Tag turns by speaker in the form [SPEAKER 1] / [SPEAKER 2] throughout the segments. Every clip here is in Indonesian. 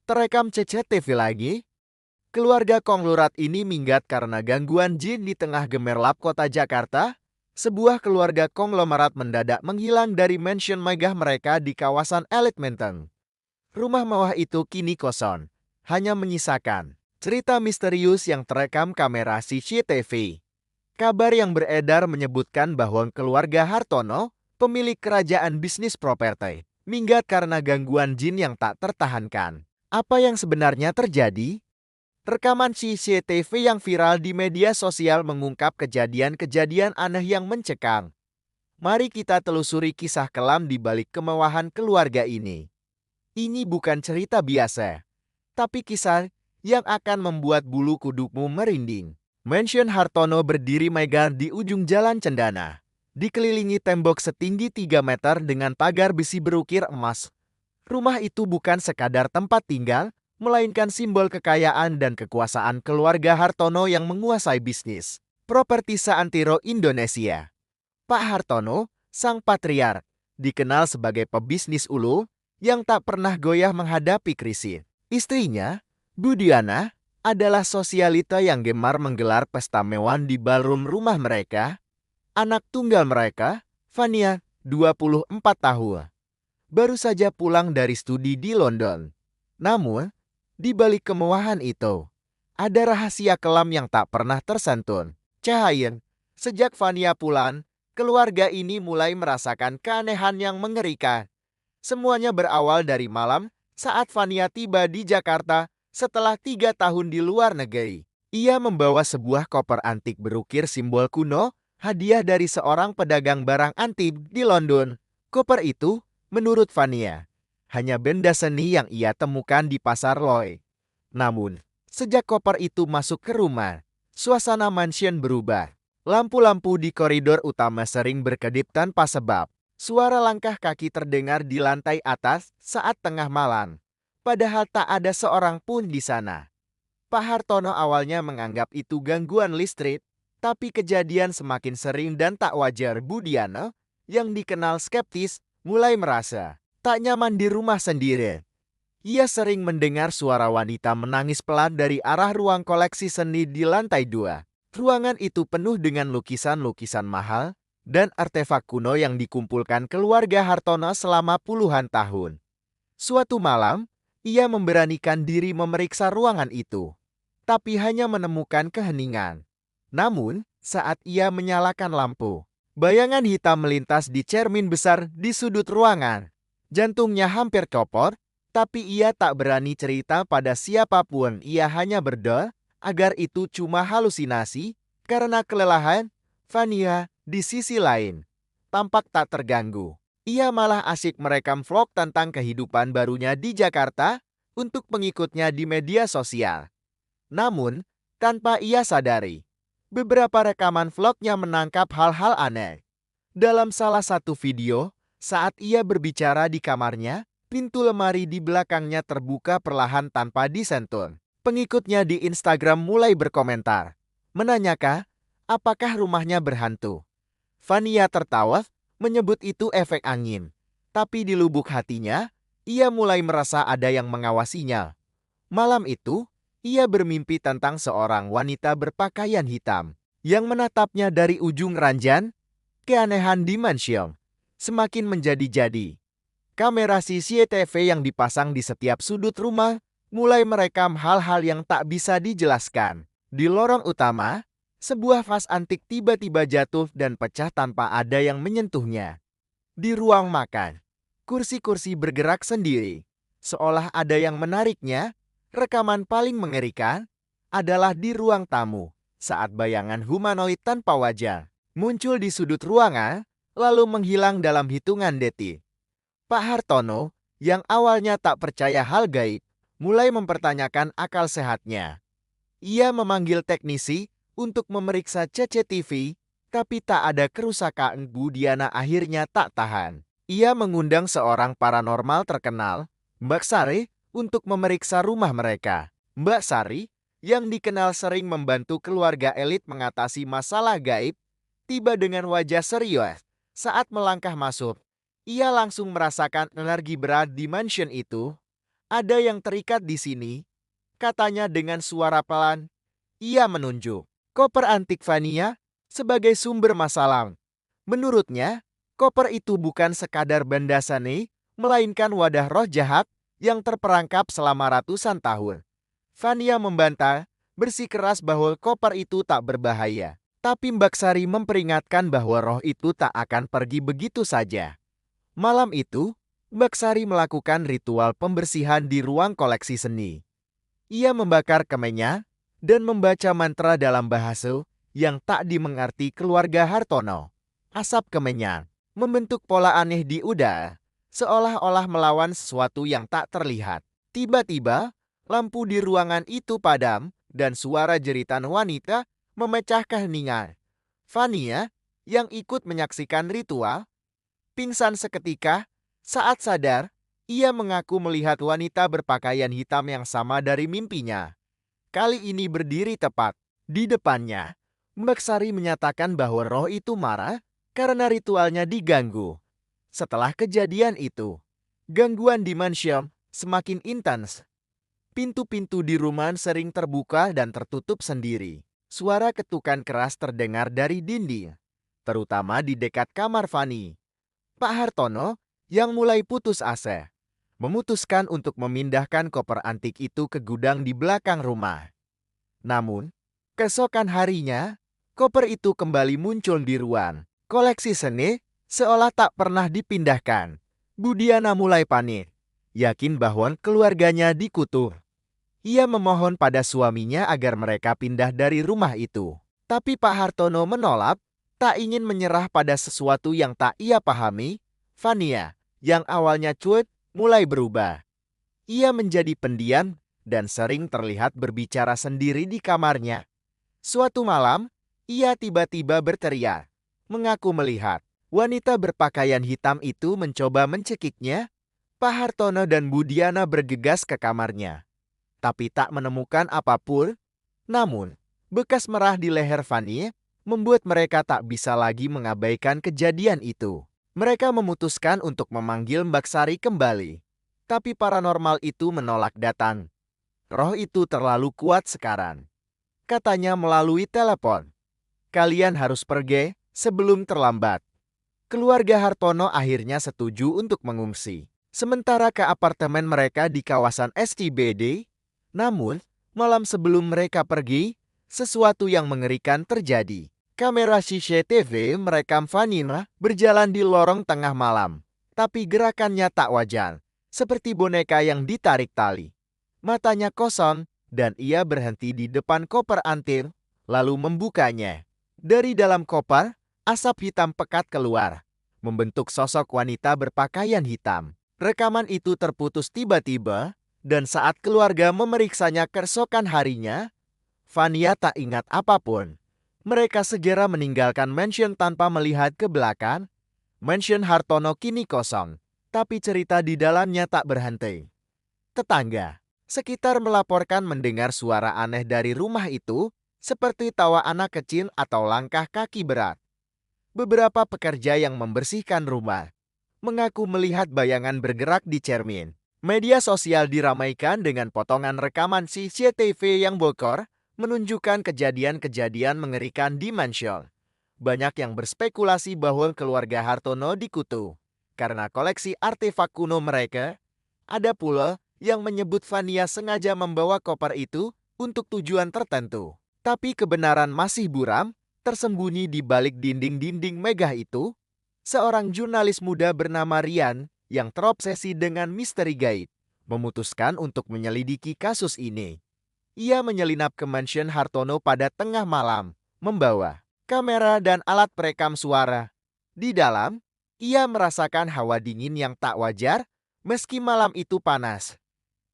[SPEAKER 1] Terekam CCTV lagi? Keluarga konglomerat ini minggat karena gangguan jin di tengah gemerlap kota Jakarta. Sebuah keluarga konglomerat mendadak menghilang dari mansion megah mereka di kawasan elit Menteng. Rumah mewah itu kini kosong, hanya menyisakan cerita misterius yang terekam kamera CCTV. Kabar yang beredar menyebutkan bahwa keluarga Hartono, pemilik kerajaan bisnis properti, minggat karena gangguan jin yang tak tertahankan. Apa yang sebenarnya terjadi? Rekaman CCTV yang viral di media sosial mengungkap kejadian-kejadian aneh yang mencekam. Mari kita telusuri kisah kelam di balik kemewahan keluarga ini. Ini bukan cerita biasa, tapi kisah yang akan membuat bulu kudukmu merinding. Mansion Hartono berdiri megah di ujung Jalan Cendana. Dikelilingi tembok setinggi 3 meter dengan pagar besi berukir emas. Rumah itu bukan sekadar tempat tinggal, melainkan simbol kekayaan dan kekuasaan keluarga Hartono yang menguasai bisnis properti seantero Indonesia. Pak Hartono, sang patriark, dikenal sebagai pebisnis ulu yang tak pernah goyah menghadapi krisis. Istrinya, Budiana, adalah sosialita yang gemar menggelar pesta mewah di ballroom rumah mereka. Anak tunggal mereka, Fania, 24 tahun, baru saja pulang dari studi di London. Namun, di balik kemewahan itu, ada rahasia kelam yang tak pernah tersentuh. Cahaya, sejak Fania pulang, keluarga ini mulai merasakan keanehan yang mengerikan. Semuanya berawal dari malam saat Fania tiba di Jakarta setelah 3 tahun di luar negeri. Ia membawa sebuah koper antik berukir simbol kuno, hadiah dari seorang pedagang barang antik di London. Koper itu, menurut Fania, hanya benda seni yang ia temukan di pasar Loy. Namun, sejak koper itu masuk ke rumah, suasana mansion berubah. Lampu-lampu di koridor utama sering berkedip tanpa sebab. Suara langkah kaki terdengar di lantai atas saat tengah malam. Padahal tak ada seorang pun di sana. Pak Hartono awalnya menganggap itu gangguan listrik, tapi kejadian semakin sering dan tak wajar. Budiana, yang dikenal skeptis, mulai merasa tak nyaman di rumah sendiri. Ia sering mendengar suara wanita menangis pelan dari arah ruang koleksi seni di lantai 2. Ruangan itu penuh dengan lukisan-lukisan mahal dan artefak kuno yang dikumpulkan keluarga Hartono selama puluhan tahun. Suatu malam, ia memberanikan diri memeriksa ruangan itu, tapi hanya menemukan keheningan. Namun, saat ia menyalakan lampu, bayangan hitam melintas di cermin besar di sudut ruangan. Jantungnya hampir copot, tapi ia tak berani cerita pada siapapun. Ia hanya berdoa agar itu cuma halusinasi. Karena kelelahan, Fania di sisi lain tampak tak terganggu. Ia malah asyik merekam vlog tentang kehidupan barunya di Jakarta untuk pengikutnya di media sosial. Namun, tanpa ia sadari, beberapa rekaman vlognya menangkap hal-hal aneh. Dalam salah satu video, saat ia berbicara di kamarnya, pintu lemari di belakangnya terbuka perlahan tanpa disentuh. Pengikutnya di Instagram mulai berkomentar, menanyakan apakah rumahnya berhantu. Fania tertawa, menyebut itu efek angin. Tapi di lubuk hatinya, ia mulai merasa ada yang mengawasinya. Malam itu, ia bermimpi tentang seorang wanita berpakaian hitam yang menatapnya dari ujung ranjang. Keanehan di mansion semakin menjadi-jadi. Kamera CCTV yang dipasang di setiap sudut rumah mulai merekam hal-hal yang tak bisa dijelaskan. Di lorong utama, sebuah vas antik tiba-tiba jatuh dan pecah tanpa ada yang menyentuhnya. Di ruang makan, kursi-kursi bergerak sendiri, seolah ada yang menariknya. Rekaman paling mengerikan adalah di ruang tamu, saat bayangan humanoid tanpa wajah muncul di sudut ruangan, lalu menghilang dalam hitungan detik. Pak Hartono, yang awalnya tak percaya hal gaib, mulai mempertanyakan akal sehatnya. Ia memanggil teknisi untuk memeriksa CCTV, tapi tak ada kerusakan. Budiana akhirnya tak tahan. Ia mengundang seorang paranormal terkenal, Mbak Sari, untuk memeriksa rumah mereka. Mbak Sari, yang dikenal sering membantu keluarga elit mengatasi masalah gaib, tiba dengan wajah serius. Saat melangkah masuk, ia langsung merasakan energi berat di mansion itu. Ada yang terikat di sini, katanya dengan suara pelan. Ia menunjuk koper antik Vania sebagai sumber masalah. Menurutnya, koper itu bukan sekadar benda seni, melainkan wadah roh jahat yang terperangkap selama ratusan tahun. Vania membantah bersikeras bahwa koper itu tak berbahaya. Tapi Mbak Sari memperingatkan bahwa roh itu tak akan pergi begitu saja. Malam itu, Mbak Sari melakukan ritual pembersihan di ruang koleksi seni. Ia membakar kemennya dan membaca mantra dalam bahasa yang tak dimengerti keluarga Hartono. Asap kemenyan membentuk pola aneh di udara, seolah-olah melawan sesuatu yang tak terlihat. Tiba-tiba, lampu di ruangan itu padam dan suara jeritan wanita memecah keheningan. Vania, yang ikut menyaksikan ritual, pingsan seketika. Saat sadar, ia mengaku melihat wanita berpakaian hitam yang sama dari mimpinya. Kali ini berdiri tepat di depannya. Mbak Sari menyatakan bahwa roh itu marah karena ritualnya diganggu. Setelah kejadian itu, gangguan di mansion semakin intens. Pintu-pintu di rumah sering terbuka dan tertutup sendiri. Suara ketukan keras terdengar dari dinding, terutama di dekat kamar Fani. Pak Hartono, yang mulai putus asa, memutuskan untuk memindahkan koper antik itu ke gudang di belakang rumah. Namun, keesokan harinya, koper itu kembali muncul di ruang koleksi seni, seolah tak pernah dipindahkan. Budiana mulai panik, yakin bahwa keluarganya dikutuk. Ia memohon pada suaminya agar mereka pindah dari rumah itu. Tapi Pak Hartono menolak, tak ingin menyerah pada sesuatu yang tak ia pahami. Vania, yang awalnya cuek, mulai berubah. Ia menjadi pendiam dan sering terlihat berbicara sendiri di kamarnya. Suatu malam, ia tiba-tiba berteriak, mengaku melihat wanita berpakaian hitam itu mencoba mencekiknya. Pak Hartono dan Budiana bergegas ke kamarnya, tapi tak menemukan apapun. Namun, bekas merah di leher Fani membuat mereka tak bisa lagi mengabaikan kejadian itu. Mereka memutuskan untuk memanggil Mbak Sari kembali. Tapi paranormal itu menolak datang. Roh itu terlalu kuat sekarang. Katanya melalui telepon. Kalian harus pergi sebelum terlambat. Keluarga Hartono akhirnya setuju untuk mengungsi. Sementara ke apartemen mereka di kawasan SCBD. Namun, malam sebelum mereka pergi, sesuatu yang mengerikan terjadi. Kamera CCTV merekam Vanina berjalan di lorong tengah malam. Tapi gerakannya tak wajar, seperti boneka yang ditarik tali. Matanya kosong, dan ia berhenti di depan koper antir, lalu membukanya. Dari dalam koper, asap hitam pekat keluar, membentuk sosok wanita berpakaian hitam. Rekaman itu terputus tiba-tiba, dan saat keluarga memeriksanya keesokan harinya, Vania tak ingat apapun. Mereka segera meninggalkan mansion tanpa melihat ke belakang. Mansion Hartono kini kosong, tapi cerita di dalamnya tak berhenti. Tetangga sekitar melaporkan mendengar suara aneh dari rumah itu, seperti tawa anak kecil atau langkah kaki berat. Beberapa pekerja yang membersihkan rumah mengaku melihat bayangan bergerak di cermin. Media sosial diramaikan dengan potongan rekaman CCTV yang bokor, menunjukkan kejadian-kejadian mengerikan di mansion. Banyak yang berspekulasi bahwa keluarga Hartono dikutuk karena koleksi artefak kuno mereka. Ada pula yang menyebut Vania sengaja membawa koper itu untuk tujuan tertentu. Tapi kebenaran masih buram, tersembunyi di balik dinding-dinding megah itu. Seorang jurnalis muda bernama Rian yang terobsesi dengan misteri gaib memutuskan untuk menyelidiki kasus ini. Ia menyelinap ke mansion Hartono pada tengah malam, membawa kamera dan alat perekam suara. Di dalam, ia merasakan hawa dingin yang tak wajar meski malam itu panas.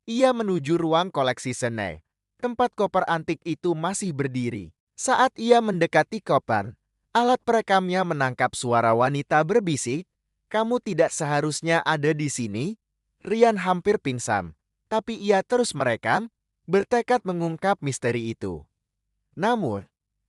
[SPEAKER 1] Ia menuju ruang koleksi seni, tempat koper antik itu masih berdiri. Saat ia mendekati koper, alat perekamnya menangkap suara wanita berbisik, "Kamu tidak seharusnya ada di sini." Rian hampir pingsan, tapi ia terus merekam, bertekad mengungkap misteri itu. Namun,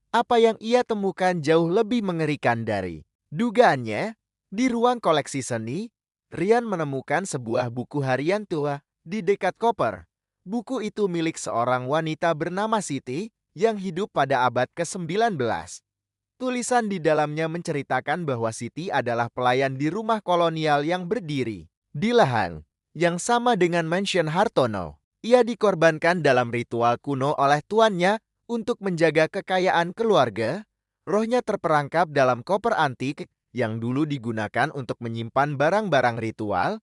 [SPEAKER 1] apa yang ia temukan jauh lebih mengerikan dari dugaannya. Di ruang koleksi seni, Rian menemukan sebuah buku harian tua Di dekat koper, buku itu milik seorang wanita bernama Siti yang hidup pada abad ke-19. Tulisan di dalamnya menceritakan bahwa Siti adalah pelayan di rumah kolonial yang berdiri di lahan yang sama dengan mansion Hartono. Ia dikorbankan dalam ritual kuno oleh tuannya untuk menjaga kekayaan keluarga. Rohnya terperangkap dalam koper antik yang dulu digunakan untuk menyimpan barang-barang ritual.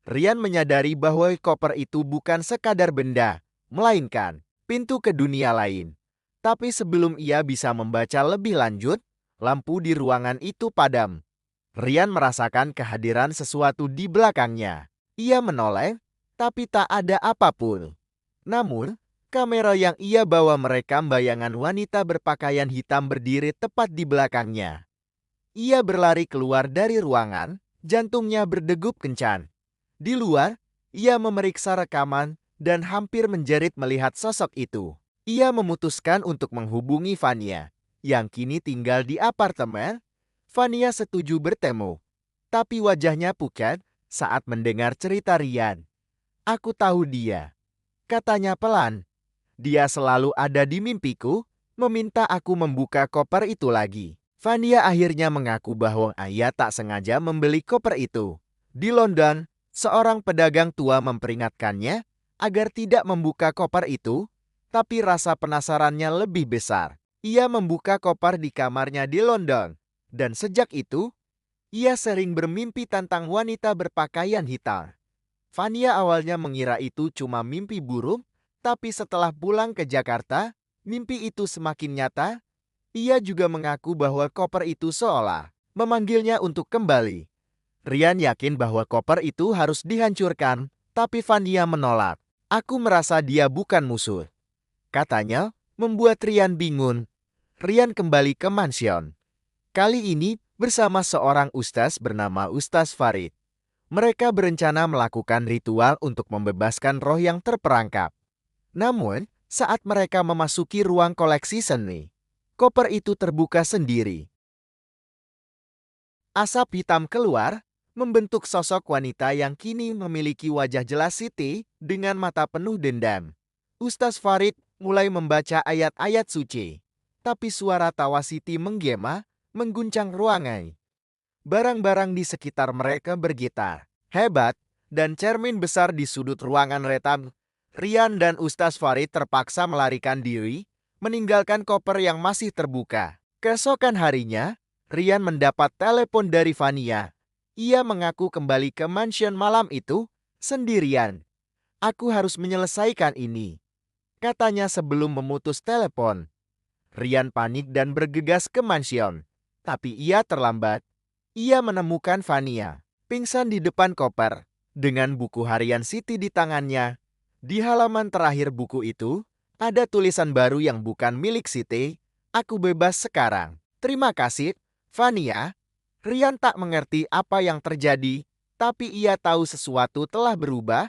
[SPEAKER 1] Rian menyadari bahwa koper itu bukan sekadar benda, melainkan pintu ke dunia lain. Tapi sebelum ia bisa membaca lebih lanjut, lampu di ruangan itu padam. Rian merasakan kehadiran sesuatu di belakangnya. Ia menoleh, tapi tak ada apapun. Namun, kamera yang ia bawa merekam bayangan wanita berpakaian hitam berdiri tepat di belakangnya. Ia berlari keluar dari ruangan, jantungnya berdegup kencang. Di luar, ia memeriksa rekaman dan hampir menjerit melihat sosok itu. Ia memutuskan untuk menghubungi Vania, yang kini tinggal di apartemen. Vania setuju bertemu, tapi wajahnya pucat saat mendengar cerita Rian. "Aku tahu dia," katanya pelan. "Dia selalu ada di mimpiku, meminta aku membuka koper itu lagi." Vania akhirnya mengaku bahwa ia tak sengaja membeli koper itu. Di London, seorang pedagang tua memperingatkannya agar tidak membuka koper itu, tapi rasa penasarannya lebih besar. Ia membuka koper di kamarnya di London, dan sejak itu, ia sering bermimpi tentang wanita berpakaian hitam. Vania awalnya mengira itu cuma mimpi buruk, tapi setelah pulang ke Jakarta, mimpi itu semakin nyata. Ia juga mengaku bahwa koper itu seolah memanggilnya untuk kembali. Rian yakin bahwa koper itu harus dihancurkan, tapi Vania menolak. "Aku merasa dia bukan musuh," katanya, membuat Rian bingung. Rian kembali ke mansion. Kali ini bersama seorang ustaz bernama Ustaz Farid. Mereka berencana melakukan ritual untuk membebaskan roh yang terperangkap. Namun, saat mereka memasuki ruang koleksi seni, koper itu terbuka sendiri. Asap hitam keluar, membentuk sosok wanita yang kini memiliki wajah jelas Siti dengan mata penuh dendam. Ustaz Farid mulai membaca ayat-ayat suci, tapi suara tawa Siti menggema, mengguncang ruangan. Barang-barang di sekitar mereka bergetar. Hebat, dan cermin besar di sudut ruangan retam. Rian dan Ustaz Farid terpaksa melarikan diri, meninggalkan koper yang masih terbuka. Keesokan harinya, Rian mendapat telepon dari Vania. Ia mengaku kembali ke mansion malam itu sendirian. "Aku harus menyelesaikan ini," katanya sebelum memutus telepon. Rian panik dan bergegas ke mansion, tapi ia terlambat. Ia menemukan Vania pingsan di depan koper dengan buku harian Siti di tangannya. Di halaman terakhir buku itu, ada tulisan baru yang bukan milik Siti. "Aku bebas sekarang. Terima kasih, Vania." Rian tak mengerti apa yang terjadi, tapi ia tahu sesuatu telah berubah.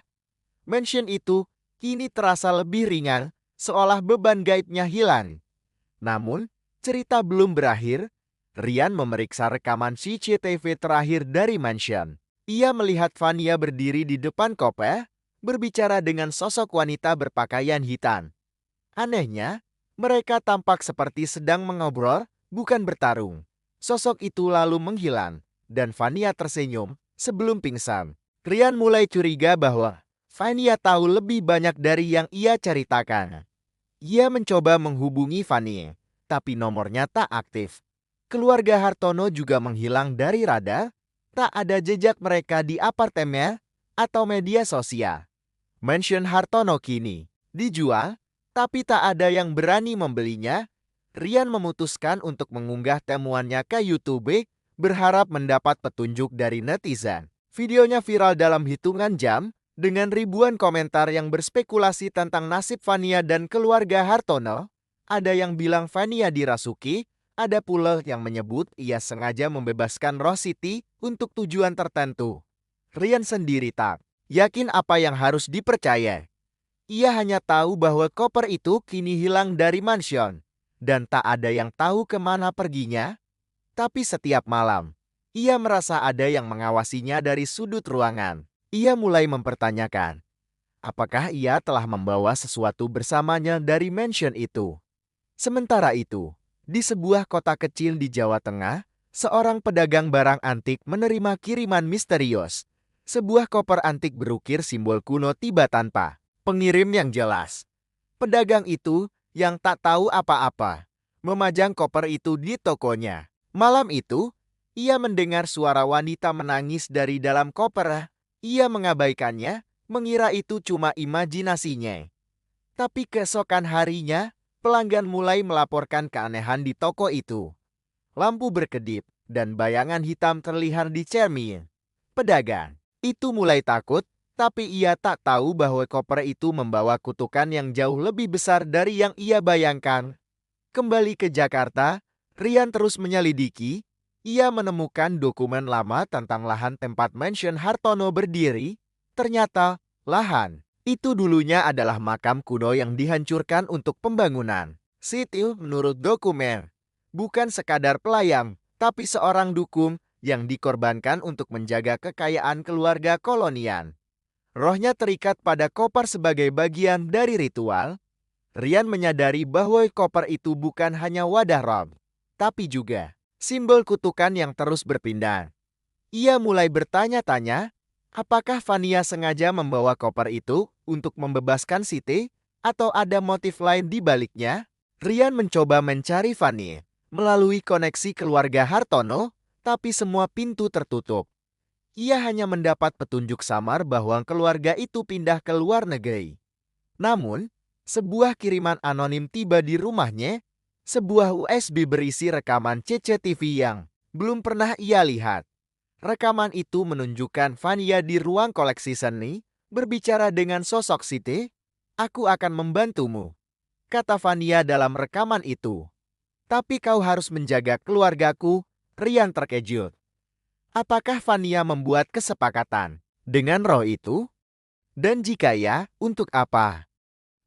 [SPEAKER 1] Mansion itu kini terasa lebih ringan, seolah beban gaibnya hilang. Namun, cerita belum berakhir. Rian memeriksa rekaman CCTV terakhir dari mansion. Ia melihat Vania berdiri di depan koper, berbicara dengan sosok wanita berpakaian hitam. Anehnya, mereka tampak seperti sedang mengobrol, bukan bertarung. Sosok itu lalu menghilang, dan Vania tersenyum sebelum pingsan. Rian mulai curiga bahwa Vania tahu lebih banyak dari yang ia ceritakan. Ia mencoba menghubungi Vania, tapi nomornya tak aktif. Keluarga Hartono juga menghilang dari radar, tak ada jejak mereka di apartemen atau media sosial. Mansion Hartono kini dijual, tapi tak ada yang berani membelinya. Rian memutuskan untuk mengunggah temuannya ke YouTube, berharap mendapat petunjuk dari netizen. Videonya viral dalam hitungan jam, dengan ribuan komentar yang berspekulasi tentang nasib Vania dan keluarga Hartono. Ada yang bilang Vania dirasuki, ada pula yang menyebut ia sengaja membebaskan roh Siti untuk tujuan tertentu. Rian sendiri tak yakin apa yang harus dipercaya. Ia hanya tahu bahwa koper itu kini hilang dari mansion, dan tak ada yang tahu kemana perginya. Tapi setiap malam, ia merasa ada yang mengawasinya dari sudut ruangan. Ia mulai mempertanyakan, Apakah ia telah membawa sesuatu bersamanya dari mansion itu? Sementara itu, di sebuah kota kecil di Jawa Tengah, seorang pedagang barang antik menerima kiriman misterius. Sebuah koper antik berukir simbol kuno tiba tanpa pengirim yang jelas. Pedagang itu, yang tak tahu apa-apa, memajang koper itu di tokonya. Malam itu, ia mendengar suara wanita menangis dari dalam koper. Ia mengabaikannya, mengira itu cuma imajinasinya. Tapi keesokan harinya, pelanggan mulai melaporkan keanehan di toko itu. Lampu berkedip, dan bayangan hitam terlihat di cermin. Pedagang itu mulai takut, tapi ia tak tahu bahwa koper itu membawa kutukan yang jauh lebih besar dari yang ia bayangkan. Kembali ke Jakarta, Rian terus menyelidiki. Ia menemukan dokumen lama tentang lahan tempat mansion Hartono berdiri. Ternyata, lahan itu dulunya adalah makam kuno yang dihancurkan untuk pembangunan. Siti, menurut dokumen, bukan sekadar pelayang, tapi seorang dukun yang dikorbankan untuk menjaga kekayaan keluarga kolonial. Rohnya terikat pada koper sebagai bagian dari ritual. Rian menyadari bahwa koper itu bukan hanya wadah roh, tapi juga simbol kutukan yang terus berpindah. Ia mulai bertanya-tanya, apakah Vania sengaja membawa koper itu untuk membebaskan Siti, atau ada motif lain di baliknya? Rian mencoba mencari Fani melalui koneksi keluarga Hartono, tapi semua pintu tertutup. Ia hanya mendapat petunjuk samar bahwa keluarga itu pindah ke luar negeri. Namun, sebuah kiriman anonim tiba di rumahnya, sebuah USB berisi rekaman CCTV yang belum pernah ia lihat. Rekaman itu menunjukkan Vania di ruang koleksi seni, berbicara dengan sosok Siti. "Aku akan membantumu," kata Vania dalam rekaman itu. "Tapi kau harus menjaga keluargaku." Rian terkejut. Apakah Vania membuat kesepakatan dengan roh itu? Dan jika ya, untuk apa?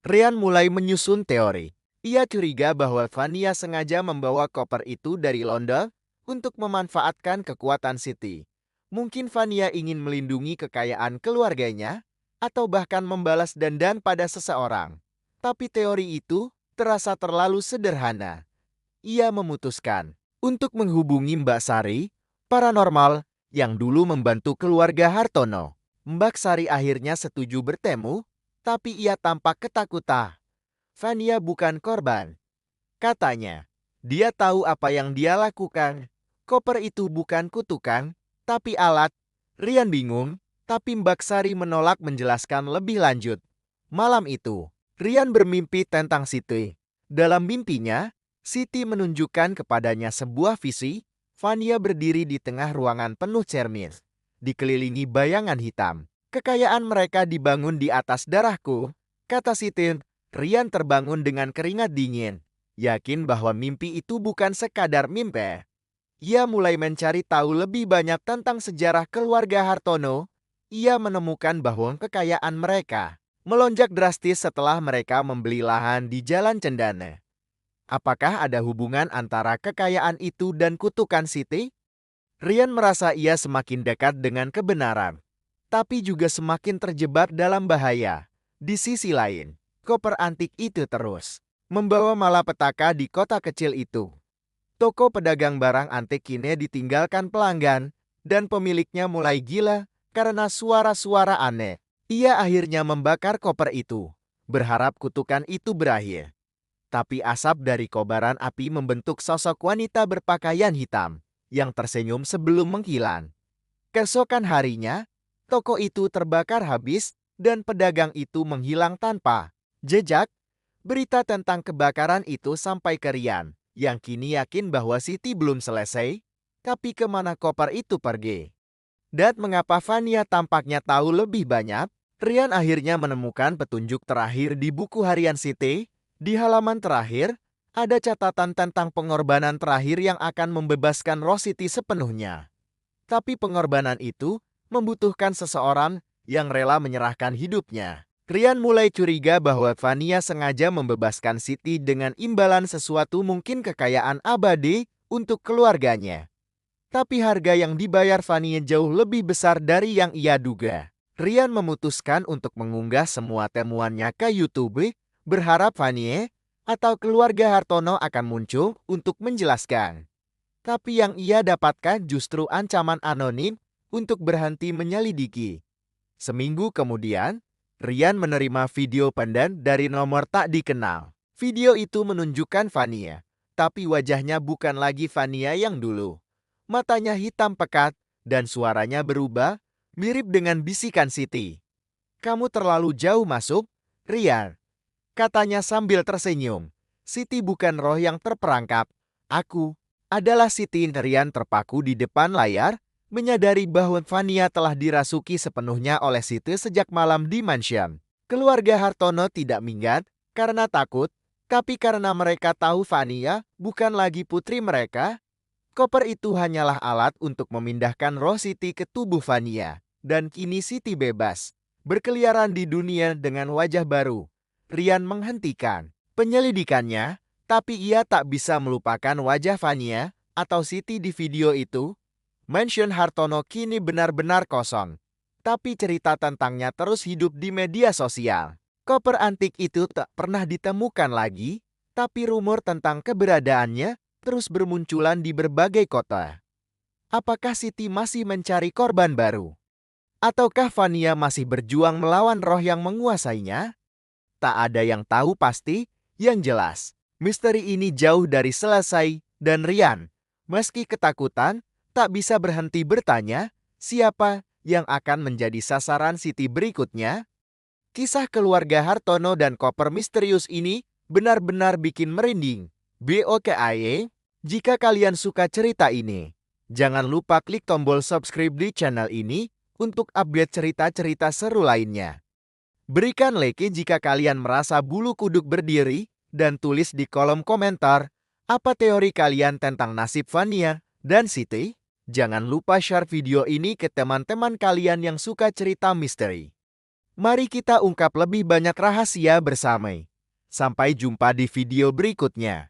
[SPEAKER 1] Rian mulai menyusun teori. Ia curiga bahwa Vania sengaja membawa koper itu dari London untuk memanfaatkan kekuatan Siti. Mungkin Vania ingin melindungi kekayaan keluarganya, atau bahkan membalas dendam pada seseorang. Tapi teori itu terasa terlalu sederhana. Ia memutuskan untuk menghubungi Mbak Sari, paranormal, yang dulu membantu keluarga Hartono. Mbak Sari akhirnya setuju bertemu, tapi ia tampak ketakutan. Vania bukan korban, katanya. Dia tahu apa yang dia lakukan. Koper itu bukan kutukan, tapi alat. Rian bingung, tapi Mbak Sari menolak menjelaskan lebih lanjut. Malam itu, Rian bermimpi tentang Siti. Dalam mimpinya, Siti menunjukkan kepadanya sebuah visi. Vania berdiri di tengah ruangan penuh cermin, dikelilingi bayangan hitam. "Kekayaan mereka dibangun di atas darahku," kata Siti. Rian terbangun dengan keringat dingin, yakin bahwa mimpi itu bukan sekadar mimpi. Ia mulai mencari tahu lebih banyak tentang sejarah keluarga Hartono. Ia menemukan bahwa kekayaan mereka melonjak drastis setelah mereka membeli lahan di Jalan Cendana. Apakah ada hubungan antara kekayaan itu dan kutukan Siti? Rian merasa ia semakin dekat dengan kebenaran, tapi juga semakin terjebak dalam bahaya. Di sisi lain, koper antik itu terus membawa malapetaka di kota kecil itu. Toko pedagang barang antik kini ditinggalkan pelanggan, dan pemiliknya mulai gila karena suara-suara aneh. Ia akhirnya membakar koper itu, berharap kutukan itu berakhir. Tapi asap dari kobaran api membentuk sosok wanita berpakaian hitam yang tersenyum sebelum menghilang. Keesokan harinya, toko itu terbakar habis dan pedagang itu menghilang tanpa jejak. Berita tentang kebakaran itu sampai ke Rian, yang kini yakin bahwa Siti belum selesai. Tapi kemana koper itu pergi? Dan mengapa Vania tampaknya tahu lebih banyak? Rian akhirnya menemukan petunjuk terakhir di buku harian Siti. Di halaman terakhir, ada catatan tentang pengorbanan terakhir yang akan membebaskan roh Siti sepenuhnya. Tapi pengorbanan itu membutuhkan seseorang yang rela menyerahkan hidupnya. Rian mulai curiga bahwa Vania sengaja membebaskan Siti dengan imbalan sesuatu, mungkin kekayaan abadi untuk keluarganya. Tapi harga yang dibayar Vania jauh lebih besar dari yang ia duga. Rian memutuskan untuk mengunggah semua temuannya ke YouTube, berharap Fanie atau keluarga Hartono akan muncul untuk menjelaskan. Tapi yang ia dapatkan justru ancaman anonim untuk berhenti menyelidiki. Seminggu kemudian, Rian menerima video pendek dari nomor tak dikenal. Video itu menunjukkan Fania, tapi wajahnya bukan lagi Fania yang dulu. Matanya hitam pekat dan suaranya berubah, mirip dengan bisikan Siti. "Kamu terlalu jauh masuk, Rian," katanya sambil tersenyum. "Siti bukan roh yang terperangkap. Aku adalah Siti." Rian terpaku di depan layar, menyadari bahwa Fania telah dirasuki sepenuhnya oleh Siti sejak malam di mansion. Keluarga Hartono tidak minggat karena takut, tapi karena mereka tahu Fania bukan lagi putri mereka. Koper itu hanyalah alat untuk memindahkan roh Siti ke tubuh Fania. Dan kini Siti bebas, berkeliaran di dunia dengan wajah baru. Rian menghentikan penyelidikannya, tapi ia tak bisa melupakan wajah Fania atau Siti di video itu. Mansion Hartono kini benar-benar kosong, tapi cerita tentangnya terus hidup di media sosial. Koper antik itu tak pernah ditemukan lagi, tapi rumor tentang keberadaannya terus bermunculan di berbagai kota. Apakah Siti masih mencari korban baru? Ataukah Fania masih berjuang melawan roh yang menguasainya? Tak ada yang tahu pasti, yang jelas. Misteri ini jauh dari selesai, dan Rian, meski ketakutan, tak bisa berhenti bertanya, siapa yang akan menjadi sasaran Siti berikutnya? Kisah keluarga Hartono dan koper misterius ini benar-benar bikin merinding. BOKAY, jika kalian suka cerita ini, jangan lupa klik tombol subscribe di channel ini untuk update cerita-cerita seru lainnya. Berikan like jika kalian merasa bulu kuduk berdiri, dan tulis di kolom komentar apa teori kalian tentang nasib Fania dan Siti. Jangan lupa share video ini ke teman-teman kalian yang suka cerita misteri. Mari kita ungkap lebih banyak rahasia bersama. Sampai jumpa di video berikutnya.